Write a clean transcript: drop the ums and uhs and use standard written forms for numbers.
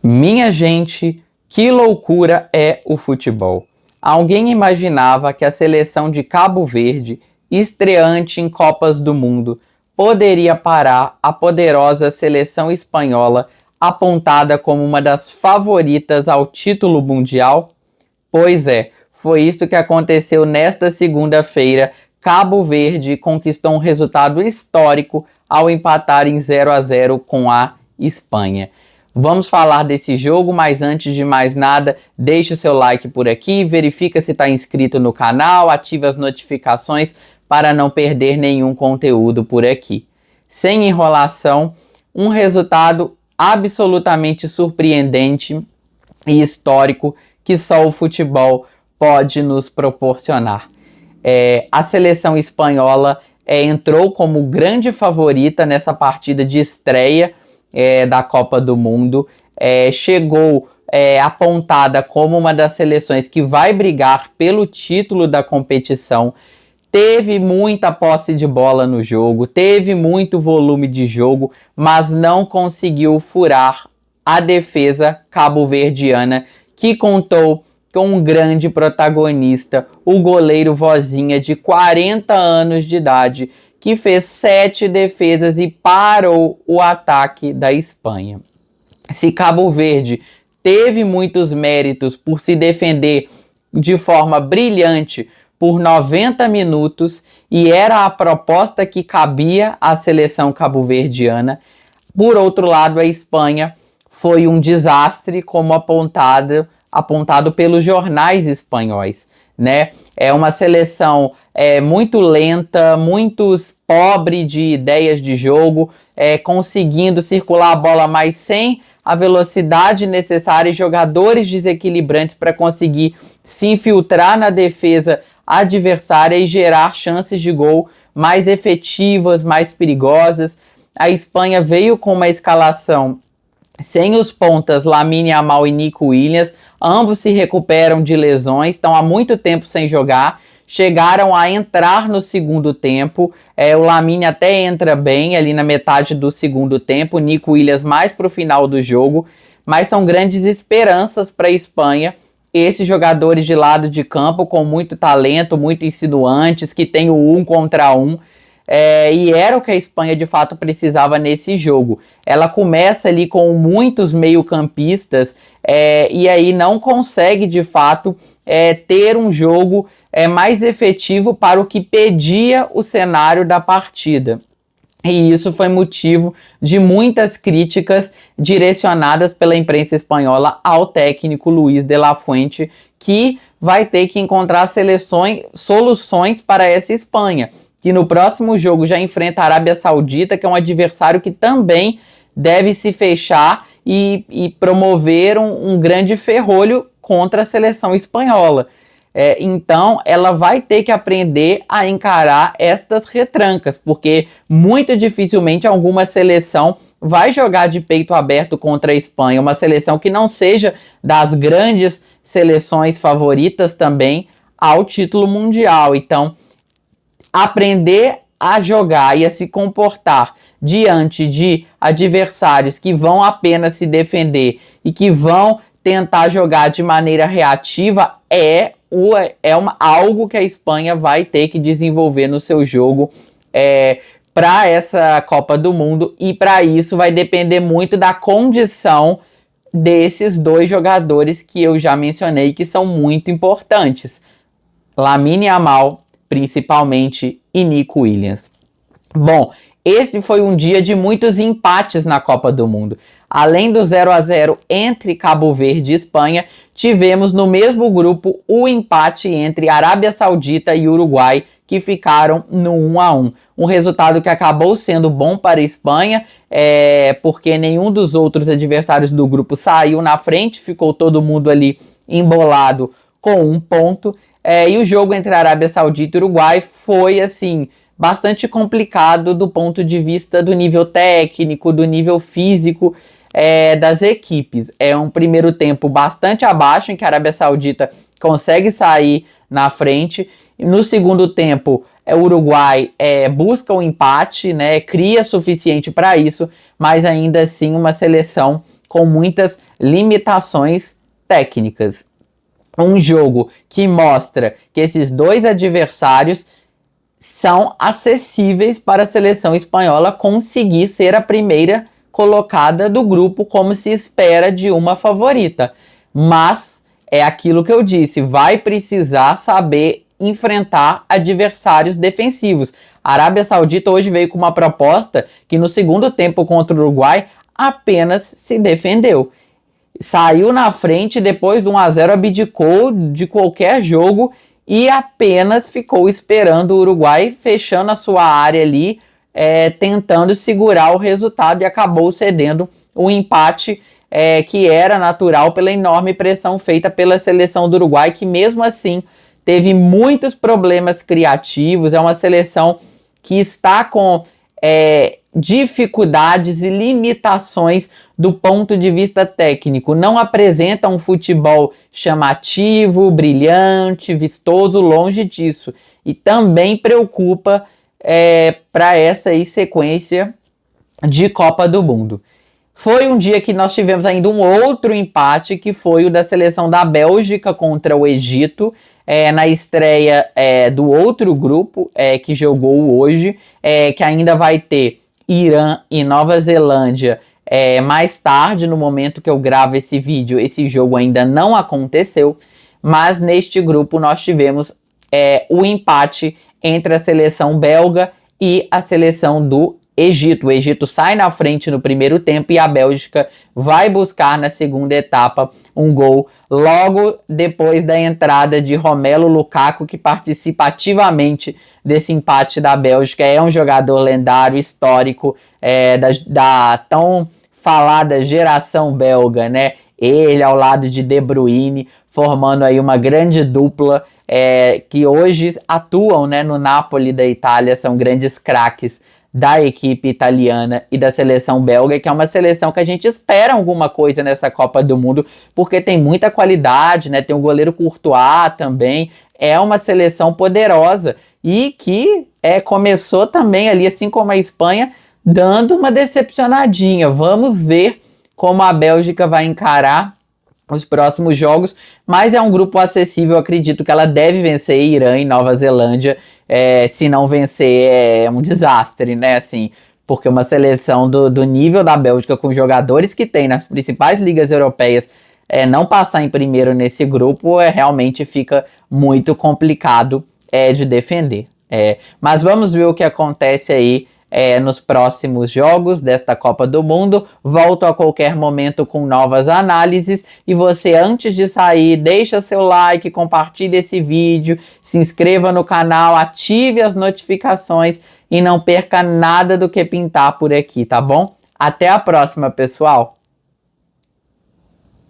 Minha gente, que loucura é o futebol! Alguém imaginava que a seleção de Cabo Verde, estreante em Copas do Mundo, poderia parar a poderosa seleção espanhola, apontada como uma das favoritas ao título mundial? Pois é, foi isso que aconteceu nesta segunda-feira. Cabo Verde conquistou um resultado histórico ao empatar em 0-0 com a Espanha. Vamos falar desse jogo, mas antes de mais nada, deixe o seu like por aqui, verifica se está inscrito no canal, ative as notificações para não perder nenhum conteúdo por aqui. Sem enrolação, um resultado absolutamente surpreendente e histórico que só o futebol pode nos proporcionar. A seleção espanhola entrou como grande favorita nessa partida de estreia da Copa do Mundo, chegou apontada como uma das seleções que vai brigar pelo título da competição, teve muita posse de bola no jogo, teve muito volume de jogo, mas não conseguiu furar a defesa cabo-verdiana, que contou com um grande protagonista, o goleiro Vozinha, de 40 anos de idade, que fez 7 defesas e parou o ataque da Espanha. Se Cabo Verde teve muitos méritos por se defender de forma brilhante por 90 minutos, e era a proposta que cabia à seleção cabo-verdiana, por outro lado, a Espanha foi um desastre, como apontado pelos jornais espanhóis, né? É uma seleção muito lenta, muito pobre de ideias de jogo, conseguindo circular a bola, mas sem a velocidade necessária, e jogadores desequilibrantes para conseguir se infiltrar na defesa adversária e gerar chances de gol mais efetivas, mais perigosas. A Espanha veio com uma escalação sem os pontas Lamine Yamal e Nico Williams, ambos se recuperam de lesões, estão há muito tempo sem jogar, chegaram a entrar no segundo tempo, o Lamine até entra bem ali na metade do segundo tempo, o Nico Williams mais para o final do jogo, mas são grandes esperanças para a Espanha, esses jogadores de lado de campo com muito talento, muito insinuantes, que tem o 1 contra 1, e era o que a Espanha de fato precisava nesse jogo. Ela começa ali com muitos meio-campistas e aí não consegue de fato ter um jogo mais efetivo para o que pedia o cenário da partida. E isso foi motivo de muitas críticas direcionadas pela imprensa espanhola ao técnico Luis de la Fuente, que vai ter que encontrar soluções para essa Espanha, que no próximo jogo já enfrenta a Arábia Saudita, que é um adversário que também deve se fechar e promover um grande ferrolho contra a seleção espanhola. Então, ela vai ter que aprender a encarar estas retrancas, porque muito dificilmente alguma seleção vai jogar de peito aberto contra a Espanha, uma seleção que não seja das grandes seleções favoritas também ao título mundial. Então, aprender a jogar e a se comportar diante de adversários que vão apenas se defender e que vão tentar jogar de maneira reativa algo que a Espanha vai ter que desenvolver no seu jogo para essa Copa do Mundo, e para isso vai depender muito da condição desses dois jogadores que eu já mencionei, que são muito importantes, Lamine Yamal principalmente e Nico Williams. Bom, esse foi um dia de muitos empates na Copa do Mundo. Além do 0-0 entre Cabo Verde e Espanha, tivemos no mesmo grupo o empate entre Arábia Saudita e Uruguai, que ficaram no 1-1. Um resultado que acabou sendo bom para a Espanha, porque nenhum dos outros adversários do grupo saiu na frente, ficou todo mundo ali embolado com 1 ponto. E o jogo entre Arábia Saudita e Uruguai foi, assim, bastante complicado do ponto de vista do nível técnico, do nível físico das equipes. É um primeiro tempo bastante abaixo, em que a Arábia Saudita consegue sair na frente. No segundo tempo, o Uruguai busca o empate, né, cria suficiente para isso, mas ainda assim uma seleção com muitas limitações técnicas. Um jogo que mostra que esses dois adversários são acessíveis para a seleção espanhola conseguir ser a primeira colocada do grupo, como se espera de uma favorita. Mas é aquilo que eu disse, vai precisar saber enfrentar adversários defensivos. A Arábia Saudita hoje veio com uma proposta que no segundo tempo contra o Uruguai apenas se defendeu. Saiu na frente, depois do 1-0 abdicou de qualquer jogo e apenas ficou esperando o Uruguai fechando a sua área ali, tentando segurar o resultado, e acabou cedendo um empate que era natural pela enorme pressão feita pela seleção do Uruguai, que mesmo assim teve muitos problemas criativos. É uma seleção que está com dificuldades e limitações do ponto de vista técnico. Não apresenta um futebol chamativo, brilhante, vistoso, longe disso. E também preocupa para essa aí sequência de Copa do Mundo. Foi um dia que nós tivemos ainda um outro empate, que foi o da seleção da Bélgica contra o Egito, na estreia do outro grupo que jogou hoje, que ainda vai ter Irã e Nova Zelândia mais tarde. No momento que eu gravo esse vídeo, esse jogo ainda não aconteceu, mas neste grupo nós tivemos o empate entre a seleção belga e a seleção do Egito. O Egito sai na frente no primeiro tempo e a Bélgica vai buscar na segunda etapa um gol logo depois da entrada de Romelu Lukaku, que participa ativamente desse empate da Bélgica. É um jogador lendário, histórico, da tão falada geração belga, né? Ele ao lado de De Bruyne, formando aí uma grande dupla, que hoje atuam, né, no Napoli da Itália, são grandes craques da equipe italiana e da seleção belga, que é uma seleção que a gente espera alguma coisa nessa Copa do Mundo, porque tem muita qualidade, né? Tem o goleiro Courtois também, é uma seleção poderosa e que começou também ali, assim como a Espanha, dando uma decepcionadinha. Vamos ver como a Bélgica vai encarar os próximos jogos, mas é um grupo acessível. Acredito que ela deve vencer Irã e Nova Zelândia. Se não vencer, é um desastre, né? Assim, porque uma seleção do nível da Bélgica, com jogadores que tem nas principais ligas europeias, não passar em primeiro nesse grupo realmente fica muito complicado de defender. Mas vamos ver o que acontece aí nos próximos jogos desta Copa do Mundo. Volto a qualquer momento com novas análises, e você, antes de sair, deixa seu like, compartilhe esse vídeo, se inscreva no canal, ative as notificações e não perca nada do que pintar por aqui, tá bom? Até a próxima, pessoal!